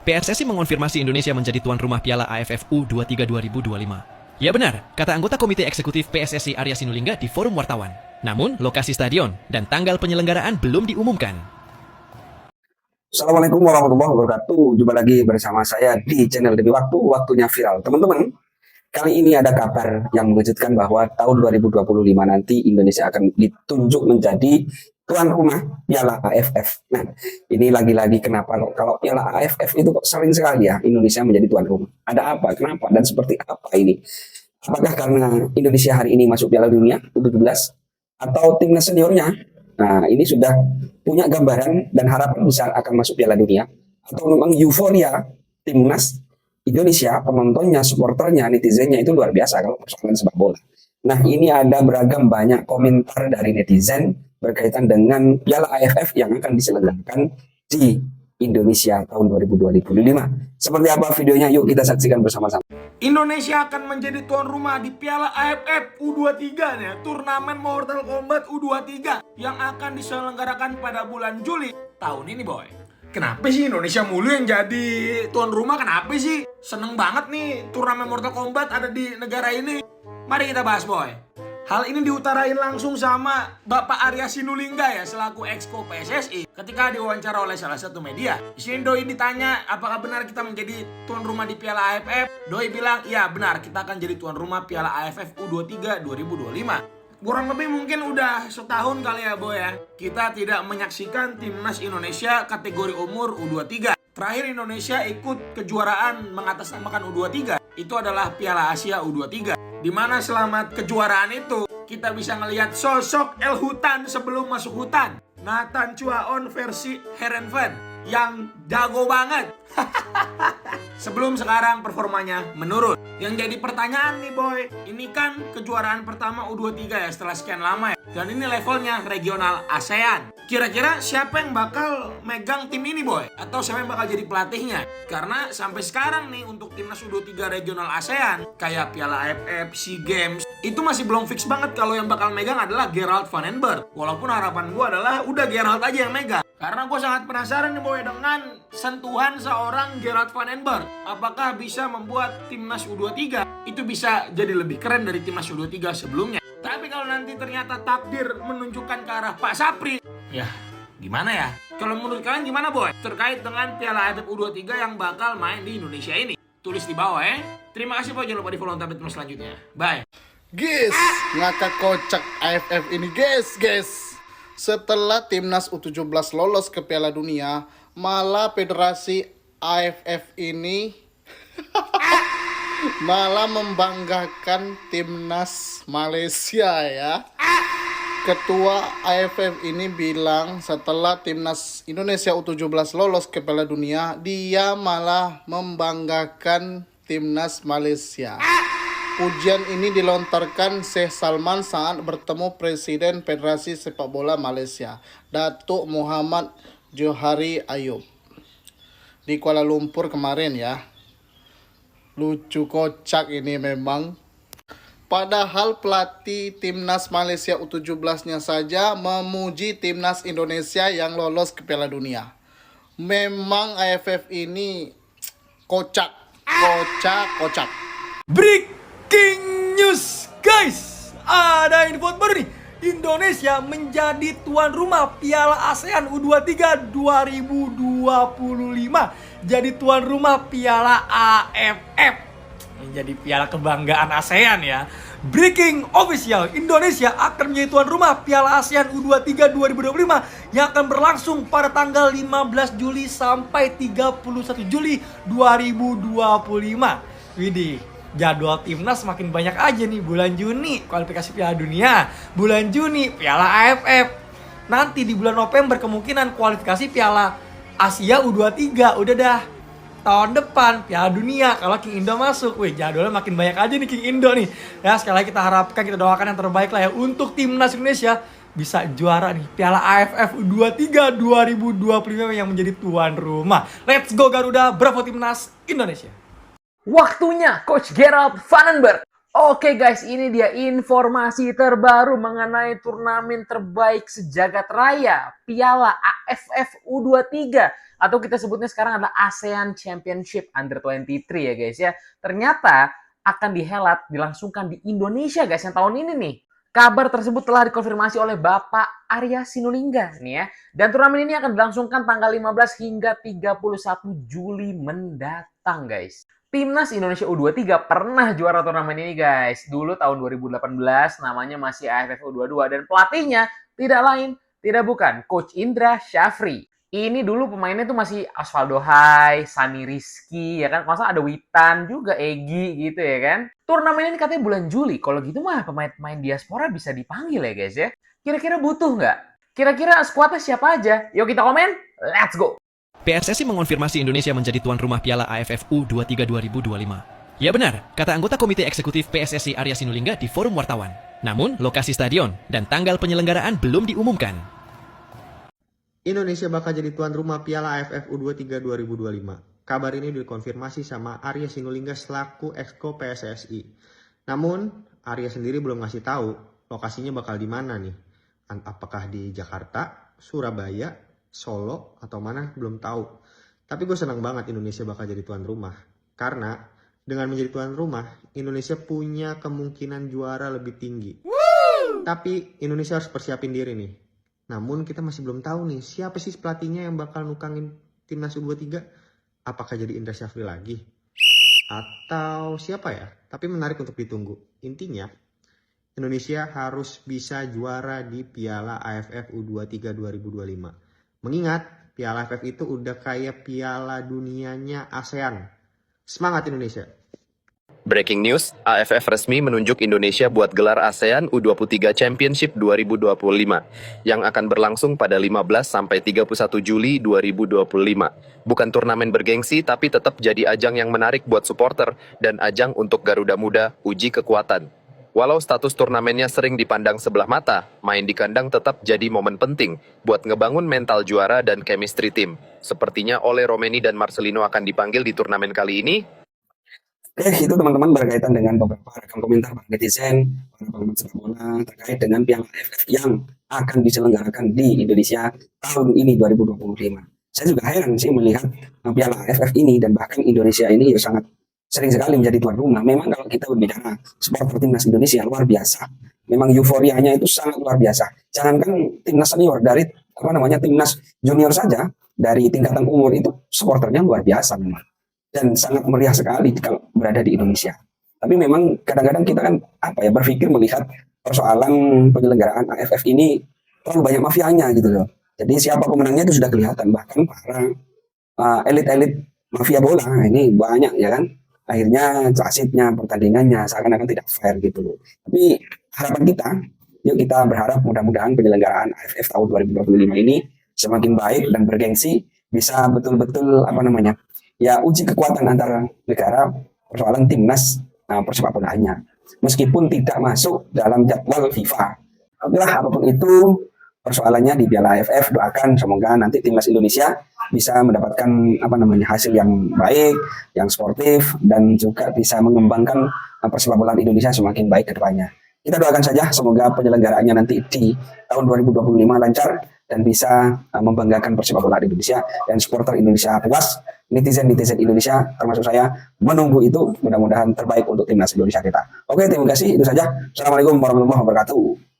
PSSI mengonfirmasi Indonesia menjadi tuan rumah Piala AFF U23 2025. Ya benar, kata anggota Komite Eksekutif PSSI Arya Sinulinga di forum wartawan. Namun, lokasi stadion dan tanggal penyelenggaraan belum diumumkan. Assalamualaikum warahmatullahi wabarakatuh. Jumpa lagi bersama saya di channel Demi Waktu, waktunya viral. Teman-teman, kali ini ada kabar yang mengejutkan bahwa tahun 2025 nanti Indonesia akan ditunjuk menjadi tuan rumah Piala AFF. Nah, ini lagi-lagi kenapa kalau Piala AFF itu kok sering sekali ya Indonesia menjadi tuan rumah. Ada apa? Kenapa? Dan seperti apa ini? Apakah karena Indonesia hari ini masuk Piala Dunia U17 atau timnas seniornya? Nah, ini sudah punya gambaran dan harapan besar akan masuk Piala Dunia, atau memang euforia timnas Indonesia, penontonnya, supporternya, netizennya itu luar biasa kalau persoalan sepak bola. Nah, ini ada beragam banyak komentar dari netizen berkaitan dengan Piala AFF yang akan diselenggarakan di Indonesia tahun 2025. Seperti apa videonya? Yuk kita saksikan bersama-sama. Indonesia akan menjadi tuan rumah di Piala AFF U23 nih, turnamen Mortal Kombat U23 yang akan diselenggarakan pada bulan Juli tahun ini, boy. Kenapa sih Indonesia mulu yang jadi tuan rumah? Kenapa sih? Seneng banget nih turnamen Mortal Kombat ada di negara ini. Mari kita bahas, boy. Hal ini diutarain langsung sama Bapak Arya Sinulinga ya, selaku Exco PSSI ketika diwawancara oleh salah satu media. Di sini Doi ditanya apakah benar kita menjadi tuan rumah di Piala AFF. Doi bilang, iya benar, kita akan jadi tuan rumah Piala AFF U23 2025. Kurang lebih mungkin udah setahun kali ya, boy ya, kita tidak menyaksikan timnas Indonesia kategori umur U23. Terakhir Indonesia ikut kejuaraan mengatasnamakan U23 itu adalah Piala Asia U23, di mana selama kejuaraan itu kita bisa ngelihat sosok El Hutan sebelum masuk hutan, Nathan Chuaon versi Herenfen yang jago banget. Sebelum sekarang performanya menurun. Yang jadi pertanyaan nih, boy, ini kan kejuaraan pertama U23 ya setelah sekian lama ya, dan ini levelnya regional ASEAN. Kira-kira siapa yang bakal megang tim ini, boy? Atau siapa yang bakal jadi pelatihnya? Karena sampai sekarang nih untuk timnas U23 regional ASEAN kayak Piala AFF, SEA Games itu masih belum fix banget kalau yang bakal megang adalah Gerald Van den Berg. Walaupun harapan gue adalah udah Gerald aja yang megang. Karena gue sangat penasaran nih, boy, dengan sentuhan seorang Gerald Van den Berg. Apakah bisa membuat timnas U23 itu bisa jadi lebih keren dari timnas U23 sebelumnya? Tapi kalau nanti ternyata takdir menunjukkan ke arah Pak Sapri, ya gimana ya? Kalau menurut kalian gimana, boy? Terkait dengan Piala AFF U23 yang bakal main di Indonesia ini. Tulis di bawah ya. Terima kasih, boy. Jangan lupa di follow untuk update selanjutnya. Bye. Guys, ngakak kocak AFF ini guys. Setelah timnas U17 lolos ke Piala Dunia, malah federasi AFF ini malah membanggakan timnas Malaysia ya. Ketua AFF ini bilang setelah timnas Indonesia U17 lolos ke Piala Dunia, dia malah membanggakan timnas Malaysia. Pujian ini dilontarkan Sheikh Salman saat bertemu Presiden Federasi Sepak Bola Malaysia, Datuk Muhammad Johari Ayub, di Kuala Lumpur kemarin ya. Lucu kocak ini memang. Padahal pelatih timnas Malaysia U17-nya saja memuji timnas Indonesia yang lolos ke Piala Dunia. Memang AFF ini kocak. Breaking news, guys. Ada info baru nih. Indonesia menjadi tuan rumah Piala ASEAN U23 2025. Jadi tuan rumah Piala AFF. Menjadi piala kebanggaan ASEAN ya. Breaking official, Indonesia akan menjadi tuan rumah Piala ASEAN U23 2025 yang akan berlangsung pada tanggal 15 Juli sampai 31 Juli 2025. Widih, jadwal timnas makin banyak aja nih. Bulan Juni kualifikasi Piala Dunia, bulan Juni Piala AFF. Nanti di bulan November kemungkinan kualifikasi Piala Asia U23. Udah dah, tahun depan Piala Dunia kalau King Indo masuk. Wih, jadwalnya makin banyak aja nih King Indo nih. Ya, sekali lagi kita harapkan, kita doakan yang terbaik lah ya untuk timnas Indonesia bisa juara nih Piala AFF U23 2025 yang menjadi tuan rumah. Let's go Garuda, bravo timnas Indonesia. Waktunya Coach Gerald Van den Berg Oke guys, ini dia informasi terbaru mengenai turnamen terbaik sejagat raya Piala AFF U23 atau kita sebutnya sekarang adalah ASEAN Championship Under 23 ya guys ya. Ternyata akan dilangsungkan di Indonesia guys yang tahun ini nih. Kabar tersebut telah dikonfirmasi oleh Bapak Arya Sinulinga nih ya. Dan turnamen ini akan dilangsungkan tanggal 15 hingga 31 Juli mendatang guys. Timnas Indonesia U23 pernah juara turnamen ini guys. Dulu tahun 2018 namanya masih AFF U22 dan pelatihnya tidak lain, tidak bukan Coach Indra Syafri. Ini dulu pemainnya tuh masih Osvaldo Hai, Sani Rizky, ya kan? Kalau salah ada Witan juga, Egi gitu ya kan. Turnamen ini katanya bulan Juli. Kalau gitu mah pemain-pemain diaspora bisa dipanggil ya guys ya. Kira-kira butuh nggak? Kira-kira skuadnya siapa aja? Yuk kita komen, let's go! PSSI mengonfirmasi Indonesia menjadi tuan rumah Piala AFF U23 2025. Ya benar, kata anggota Komite Eksekutif PSSI Arya Sinulinga di forum wartawan. Namun, lokasi stadion dan tanggal penyelenggaraan belum diumumkan. Indonesia bakal jadi tuan rumah Piala AFF U23 2025. Kabar ini dikonfirmasi sama Arya Sinulinga selaku Exco PSSI. Namun, Arya sendiri belum ngasih tahu lokasinya bakal di mana nih. Apakah di Jakarta, Surabaya, Solo, atau mana belum tahu. Tapi gue senang banget Indonesia bakal jadi tuan rumah. Karena dengan menjadi tuan rumah, Indonesia punya kemungkinan juara lebih tinggi. Tapi Indonesia harus persiapin diri nih. Namun kita masih belum tahu nih siapa sih pelatihnya yang bakal nukangin timnas U23. Apakah jadi Indra Syafri lagi? Atau siapa ya? Tapi menarik untuk ditunggu. Intinya, Indonesia harus bisa juara di Piala AFF U23 2025. Mengingat Piala AFF itu udah kayak Piala Dunianya ASEAN. Semangat Indonesia! Breaking news, AFF resmi menunjuk Indonesia buat gelar ASEAN U23 Championship 2025 yang akan berlangsung pada 15 sampai 31 Juli 2025. Bukan turnamen bergengsi tapi tetap jadi ajang yang menarik buat supporter dan ajang untuk Garuda Muda uji kekuatan. Walau status turnamennya sering dipandang sebelah mata, main di kandang tetap jadi momen penting buat ngebangun mental juara dan chemistry tim. Sepertinya Ole Romeni dan Marcelino akan dipanggil di turnamen kali ini. Oke, itu teman-teman berkaitan dengan beberapa rekam komentar para netizen, para penggemar sepak bola terkait dengan Piala AFF yang akan diselenggarakan di Indonesia tahun ini 2025. Saya juga heran sih melihat Piala AFF ini dan bahkan Indonesia ini ya sangat sering sekali menjadi tuan rumah. Memang kalau kita berbicara supporter timnas Indonesia luar biasa. Memang euforianya itu sangat luar biasa. Jangankan timnas senior, dari timnas junior saja, dari tingkatan umur itu supporternya luar biasa memang. Dan sangat meriah sekali kalau berada di Indonesia. Tapi memang kadang-kadang kita kan berpikir melihat persoalan penyelenggaraan AFF ini terlalu banyak mafianya gitu loh. Jadi siapa pemenangnya itu sudah kelihatan. Bahkan para elit-elit mafia bola ini banyak ya kan. Akhirnya wasitnya, pertandingannya seakan-akan tidak fair gitu loh. Tapi harapan kita, yuk kita berharap mudah-mudahan penyelenggaraan AFF tahun 2025 ini semakin baik dan bergengsi, bisa betul-betul uji kekuatan antara negara persoalan timnas persepak bolaannya. Meskipun tidak masuk dalam jadwal FIFA. Apapun itu persoalannya di Piala AFF, doakan semoga nanti timnas Indonesia bisa mendapatkan hasil yang baik, yang sportif, dan juga bisa mengembangkan persepak bola Indonesia semakin baik ke depannya. Kita doakan saja semoga penyelenggaraannya nanti di tahun 2025 lancar dan bisa membanggakan persepak bola Indonesia dan supporter Indonesia puas. Netizen Indonesia termasuk saya menunggu itu, mudah-mudahan terbaik untuk timnas Indonesia kita. Oke, terima kasih, itu saja. Assalamualaikum warahmatullahi wabarakatuh.